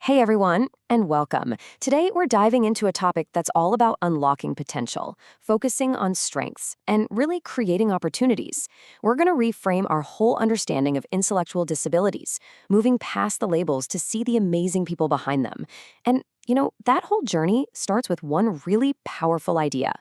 Hey everyone, and welcome. Today we're diving into a topic that's all about unlocking potential, focusing on strengths, and really creating opportunities. We're going to reframe our whole understanding of intellectual disabilities, moving past the labels to see the amazing people behind them. And, that whole journey starts with one really powerful idea.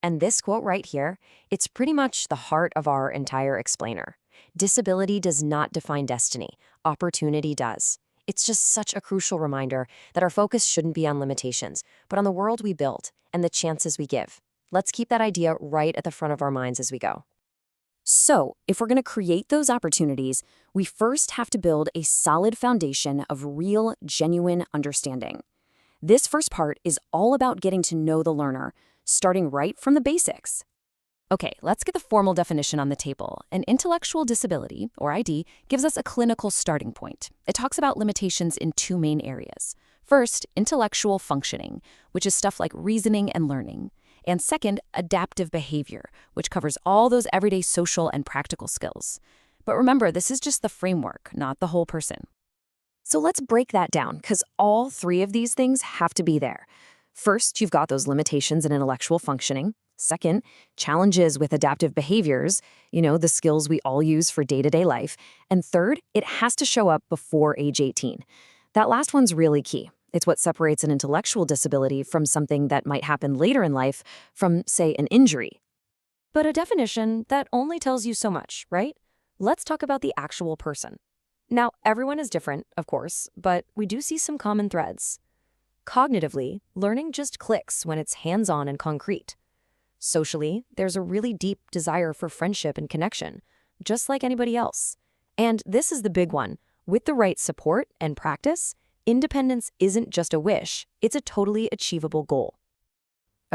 And this quote right here, it's pretty much the heart of our entire explainer. Disability does not define destiny, opportunity does. It's just such a crucial reminder that our focus shouldn't be on limitations, but on the world we build and the chances we give. Let's keep that idea right at the front of our minds as we go. So, if we're going to create those opportunities, we first have to build a solid foundation of real, genuine understanding. This first part is all about getting to know the learner, starting right from the basics. Okay, let's get the formal definition on the table. An intellectual disability, or ID, gives us a clinical starting point. It talks about limitations in two main areas. First, intellectual functioning, which is stuff like reasoning and learning. And second, adaptive behavior, which covers all those everyday social and practical skills. But remember, this is just the framework, not the whole person. So let's break that down, because all three of these things have to be there. First, you've got those limitations in intellectual functioning. Second, challenges with adaptive behaviors, the skills we all use for day-to-day life. And third, it has to show up before age 18. That last one's really key. It's what separates an intellectual disability from something that might happen later in life, from, say, an injury. But a definition that only tells you so much, right? Let's talk about the actual person. Now, everyone is different, of course, but we do see some common threads. Cognitively, learning just clicks when it's hands-on and concrete. Socially, there's a really deep desire for friendship and connection, just like anybody else. And this is the big one. With the right support and practice, independence isn't just a wish, it's a totally achievable goal.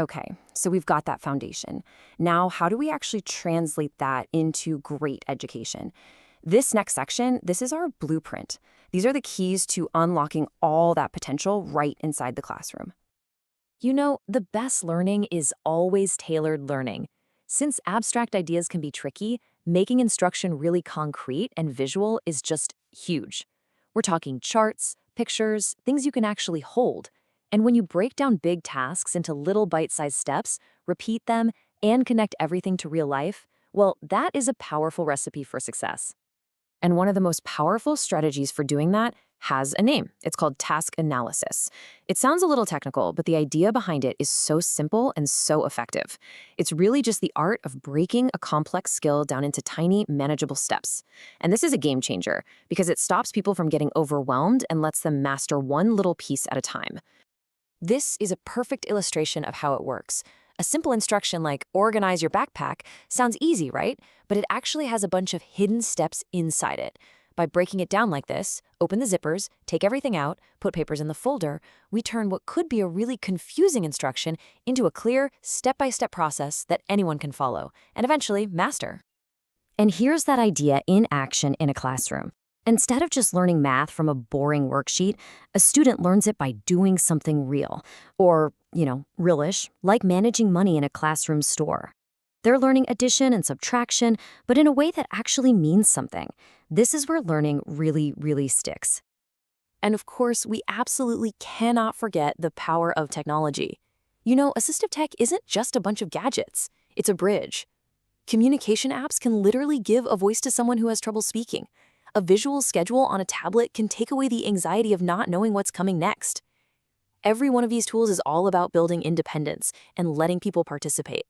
Okay, so we've got that foundation. Now, how do we actually translate that into great education? This next section, this is our blueprint. These are the keys to unlocking all that potential right inside the classroom. The best learning is always tailored learning. Since abstract ideas can be tricky, making instruction really concrete and visual is just huge. We're talking charts, pictures, things you can actually hold. And when you break down big tasks into little bite-sized steps, repeat them, and connect everything to real life, well, that is a powerful recipe for success. And one of the most powerful strategies for doing that has a name. It's called task analysis. It sounds a little technical, but the idea behind it is so simple and so effective. It's really just the art of breaking a complex skill down into tiny, manageable steps. And this is a game changer because it stops people from getting overwhelmed and lets them master one little piece at a time. This is a perfect illustration of how it works. A simple instruction like organize your backpack sounds easy, right? But it actually has a bunch of hidden steps inside it. By breaking it down like this, open the zippers, take everything out, put papers in the folder, we turn what could be a really confusing instruction into a clear, step-by-step process that anyone can follow and eventually master. And here's that idea in action in a classroom. Instead of just learning math from a boring worksheet, a student learns it by doing something real, or, realish, like managing money in a classroom store. They're learning addition and subtraction, but in a way that actually means something. This is where learning really, really sticks. And of course, we absolutely cannot forget the power of technology. Assistive tech isn't just a bunch of gadgets. It's a bridge. Communication apps can literally give a voice to someone who has trouble speaking. A visual schedule on a tablet can take away the anxiety of not knowing what's coming next. Every one of these tools is all about building independence and letting people participate.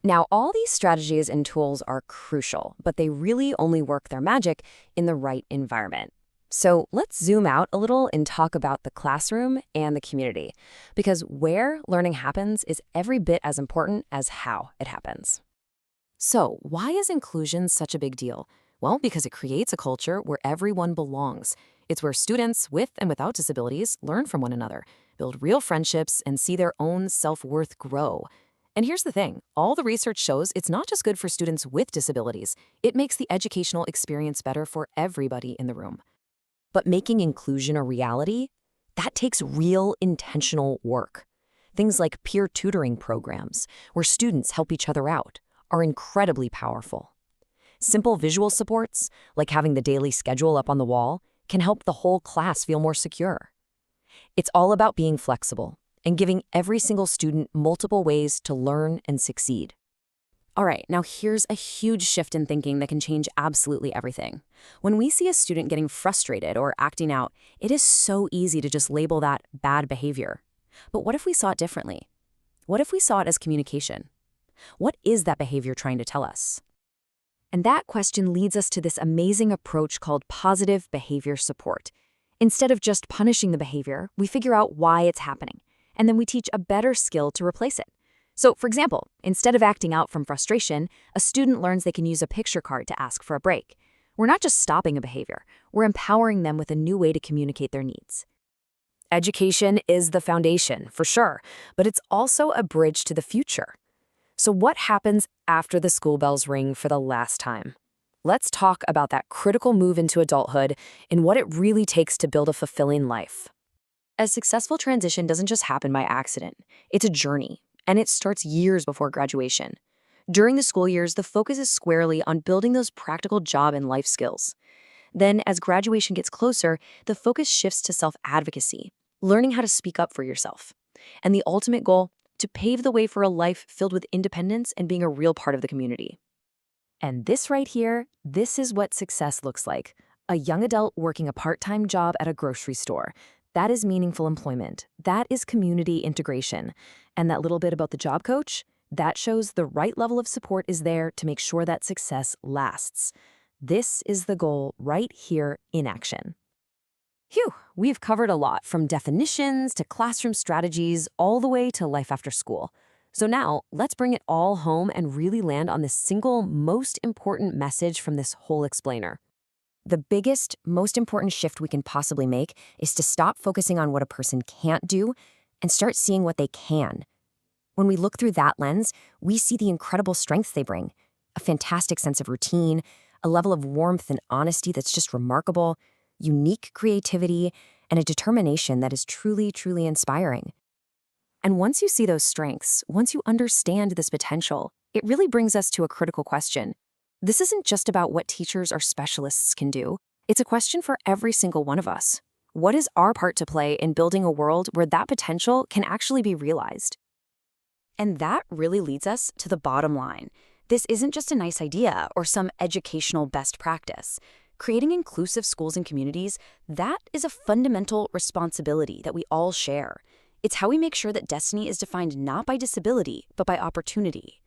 Now, all these strategies and tools are crucial, but they really only work their magic in the right environment. So let's zoom out a little and talk about the classroom and the community, because where learning happens is every bit as important as how it happens. So why is inclusion such a big deal? Well, because it creates a culture where everyone belongs. It's where students with and without disabilities learn from one another, build real friendships, and see their own self-worth grow. And here's the thing, all the research shows it's not just good for students with disabilities, it makes the educational experience better for everybody in the room. But making inclusion a reality, that takes real intentional work. Things like peer tutoring programs, where students help each other out, are incredibly powerful. Simple visual supports, like having the daily schedule up on the wall, can help the whole class feel more secure. It's all about being flexible and giving every single student multiple ways to learn and succeed. All right, now here's a huge shift in thinking that can change absolutely everything. When we see a student getting frustrated or acting out, it is so easy to just label that bad behavior. But what if we saw it differently? What if we saw it as communication? What is that behavior trying to tell us? And that question leads us to this amazing approach called positive behavior support. Instead of just punishing the behavior, we figure out why it's happening, and then we teach a better skill to replace it. So, for example, instead of acting out from frustration, a student learns they can use a picture card to ask for a break. We're not just stopping a behavior, we're empowering them with a new way to communicate their needs. Education is the foundation, for sure, but it's also a bridge to the future. So what happens after the school bells ring for the last time? Let's talk about that critical move into adulthood and what it really takes to build a fulfilling life. A successful transition doesn't just happen by accident. It's a journey, and it starts years before graduation. During the school years, the focus is squarely on building those practical job and life skills. Then, as graduation gets closer, the focus shifts to self-advocacy, learning how to speak up for yourself. And the ultimate goal, to pave the way for a life filled with independence and being a real part of the community. And this right here, this is what success looks like. A young adult working a part-time job at a grocery store. That is meaningful employment. That is community integration. And that little bit about the job coach, that shows the right level of support is there to make sure that success lasts. This is the goal right here in action. Phew, we've covered a lot, from definitions to classroom strategies, all the way to life after school. So now, let's bring it all home and really land on the single most important message from this whole explainer. The biggest, most important shift we can possibly make is to stop focusing on what a person can't do and start seeing what they can. When we look through that lens, we see the incredible strengths they bring, a fantastic sense of routine, a level of warmth and honesty that's just remarkable, unique creativity, and a determination that is truly, truly inspiring. And once you see those strengths, once you understand this potential, it really brings us to a critical question. This isn't just about what teachers or specialists can do. It's a question for every single one of us. What is our part to play in building a world where that potential can actually be realized? And that really leads us to the bottom line. This isn't just a nice idea or some educational best practice. Creating inclusive schools and communities, that is a fundamental responsibility that we all share. It's how we make sure that destiny is defined not by disability, but by opportunity.